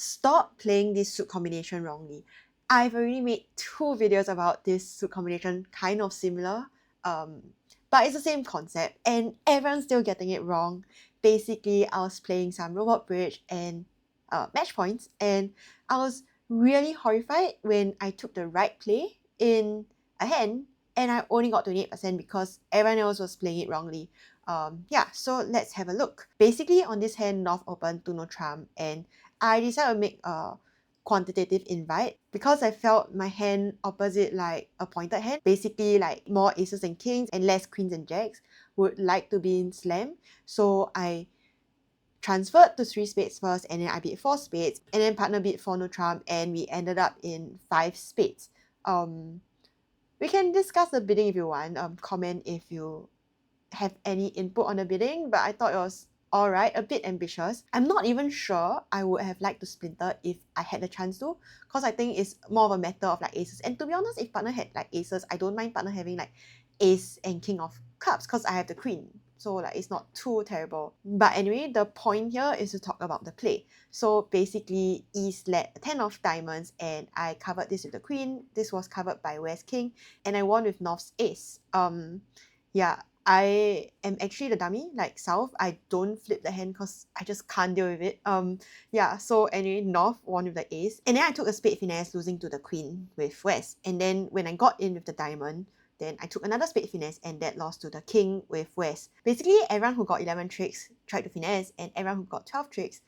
stop playing this suit combination wrongly. I've already made 2 videos about this suit combination, kind of similar, but it's the same concept and everyone's still getting it wrong. Basically, I was playing some robot bridge and match points, and I was really horrified when I took the right play in a hand and I only got 28% because everyone else was playing it wrongly. Yeah, so let's have a look. Basically, on this hand, North open to no trump, and I decided to make a quantitative invite because I felt my hand opposite like a pointed hand, basically like more aces and kings and less queens and jacks, would like to be in slam. So I transferred to 3 spades first, and then I beat 4 spades, and then partner beat 4 no trump, and we ended up in 5 spades. We can discuss the bidding if you want. Comment if you have any input on the bidding, but I thought it was alright, a bit ambitious. I'm not even sure I would have liked to splinter if I had the chance to, because I think it's more of a matter of like aces. And to be honest, if partner had like aces, I don't mind partner having like ace and king of cups because I have the queen. So like it's not too terrible. But anyway, the point here is to talk about the play. So basically, East led a 10 of diamonds and I covered this with the queen. This was covered by West king and I won with North's ace. Yeah, I am actually the dummy, like South. I don't flip the hand because I just can't deal with it. Yeah, so anyway, North won with the ace. And then I took a spade finesse, losing to the queen with West. And then when I got in with the diamond, then I took another spade finesse and that lost to the king with West. Basically, everyone who got 11 tricks tried to finesse and everyone who got 12 tricks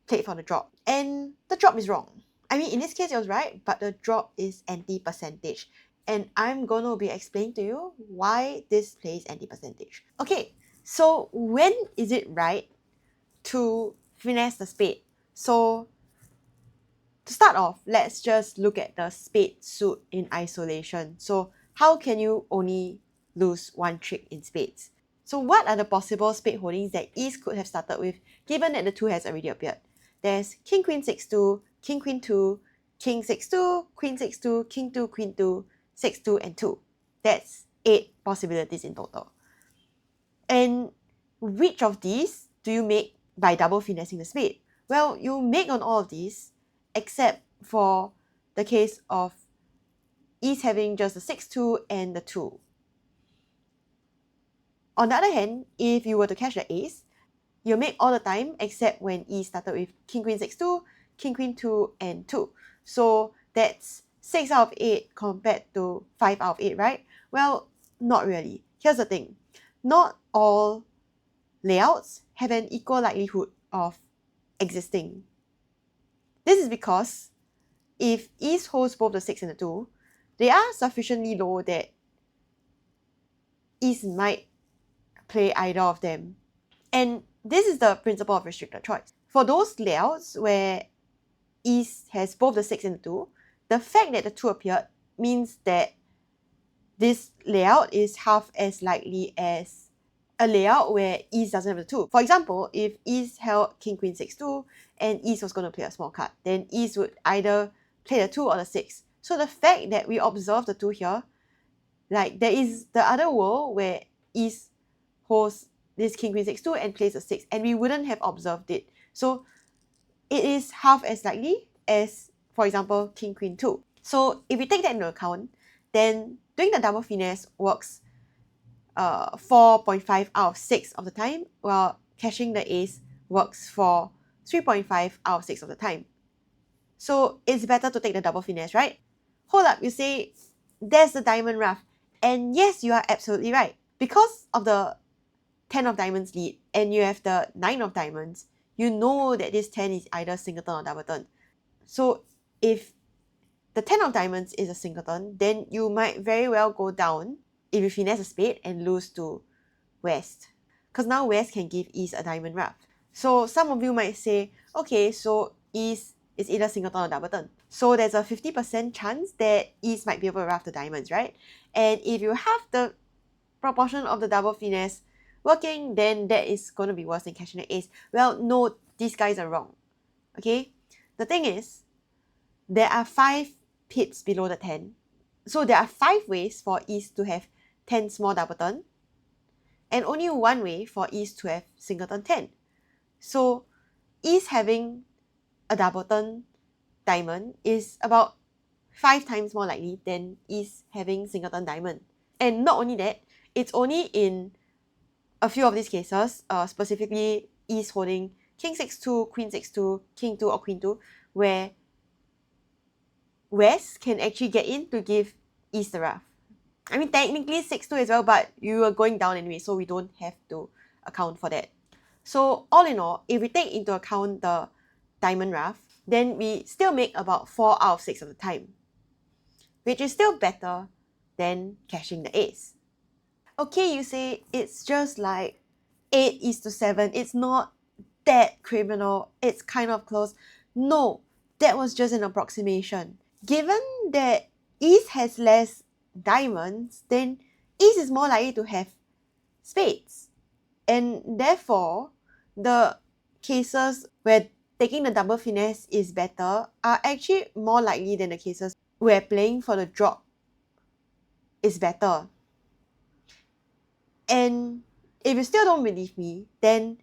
played for the drop. And the drop is wrong. I mean, in this case, it was right, but the drop is anti-percentage. And I'm going to be explaining to you why this play is anti-percentage. Okay, so when is it right to finesse the spade? So to start off, let's just look at the spade suit in isolation. So how can you only lose 1 trick in spades? So what are the possible spade holdings that East could have started with, given that the 2 has already appeared? There's King Queen 6-2, King Queen 2, King 6-2, Queen 6-2, King 2, Queen 2, 6-2, and 2. That's 8 possibilities in total. And which of these do you make by double finessing the spade? Well, you make on all of these, except for the case of East having just the 6-2 and the 2. On the other hand, if you were to catch the ace, you'll make all the time except when East started with King Queen 6-2, King Queen 2, and 2. So that's 6 out of 8 compared to 5 out of 8, right? Well, not really. Here's the thing. Not all layouts have an equal likelihood of existing. This is because if East holds both the 6 and the 2, they are sufficiently low that East might play either of them. And this is the principle of restricted choice. For those layouts where East has both the 6 and the 2, the fact that the 2 appeared means that this layout is half as likely as a layout where East doesn't have the 2. For example, if East held King Queen 6-2 and East was going to play a small card, then East would either play the 2 or the 6. So the fact that we observe the 2 here, like there is the other world where East holds this King Queen 6-2 and plays a 6, and we wouldn't have observed it. So it is half as likely as, for example, King Queen 2. So if we take that into account, then doing the double finesse works 4.5 out of 6 of the time, while cashing the ace works for 3.5 out of 6 of the time. So it's better to take the double finesse, right? Hold up, you say, there's the diamond ruff. And yes, you are absolutely right. Because of the 10 of diamonds lead and you have the 9 of diamonds, you know that this 10 is either singleton or doubleton. So if the 10 of diamonds is a singleton, then you might very well go down if you finesse a spade and lose to West. Because now West can give East a diamond ruff. So some of you might say, okay, so East is either singleton or doubleton. So there's a 50% chance that East might be able to ruff the diamonds, right? And if you have the proportion of the double finesse working, then that is going to be worse than catching the ace. Well, no, these guys are wrong. Okay? The thing is, there are 5 pips below the 10. So there are 5 ways for East to have 10 small doubleton, and only 1 way for East to have singleton 10. So East having a doubleton diamond is about 5 times more likely than is having singleton diamond. And not only that, it's only in a few of these cases, specifically is holding king 6-2, queen 6-2, king 2 or queen 2, where West can actually get in to give East the rough. I mean, technically 6-2 as well, but you are going down anyway, so we don't have to account for that. So all in all, if we take into account the diamond rough, then we still make about 4 out of 6 of the time, which is still better than cashing the ace. Okay, you say it's just like 8:7. It's not that criminal. It's kind of close. No, that was just an approximation. Given that East has less diamonds, then East is more likely to have spades. And therefore, the cases where taking the double finesse is better are actually more likely than the cases where playing for the drop is better. And if you still don't believe me, then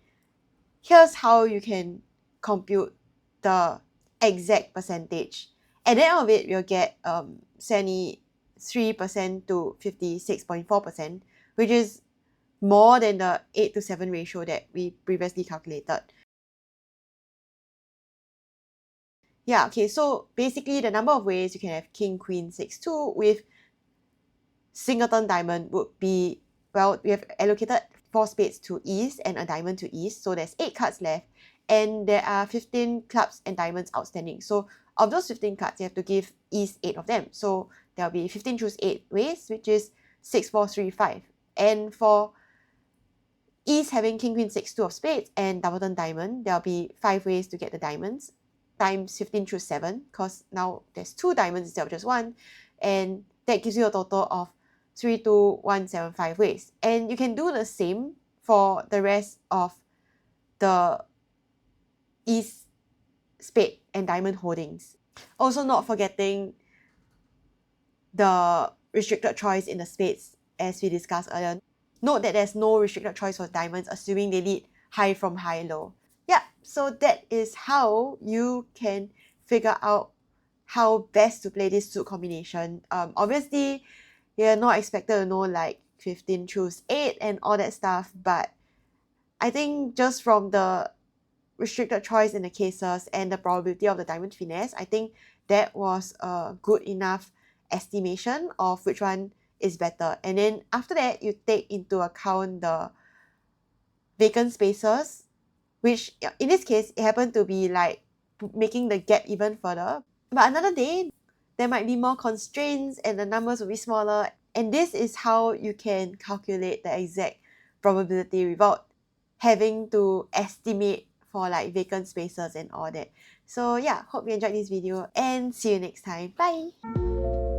here's how you can compute the exact percentage. At the end of it, you'll get 73% to 56.4%, which is more than the 8:7 ratio that we previously calculated. Yeah, okay, so basically the number of ways you can have king, queen, 6-2 with singleton diamond would be, well, we have allocated 4 spades to East and a diamond to East, so there's 8 cards left, and there are 15 clubs and diamonds outstanding. So of those 15 cards, you have to give East 8 of them. So there'll be 15 choose 8 ways, which is 6, 4, 3, 5. And for East having king, queen, 6, 2 of spades and doubleton diamond, there'll be 5 ways to get the diamonds, times 15 choose 7, because now there's 2 diamonds instead of just 1, and that gives you a total of 32175 ways. And you can do the same for the rest of the East spade and diamond holdings. Also not forgetting the restricted choice in the spades as we discussed earlier. Note that there's no restricted choice for diamonds, assuming they lead high from high low. Yeah, so that is how you can figure out how best to play this suit combination. Obviously, you're not expected to know like 15 choose 8 and all that stuff, but I think just from the restricted choice in the cases and the probability of the diamond finesse, I think that was a good enough estimation of which one is better. And then after that, you take into account the vacant spaces, which in this case, it happened to be like making the gap even further. But another day, there might be more constraints and the numbers will be smaller. And this is how you can calculate the exact probability without having to estimate for like vacant spaces and all that. So yeah, hope you enjoyed this video and see you next time. Bye!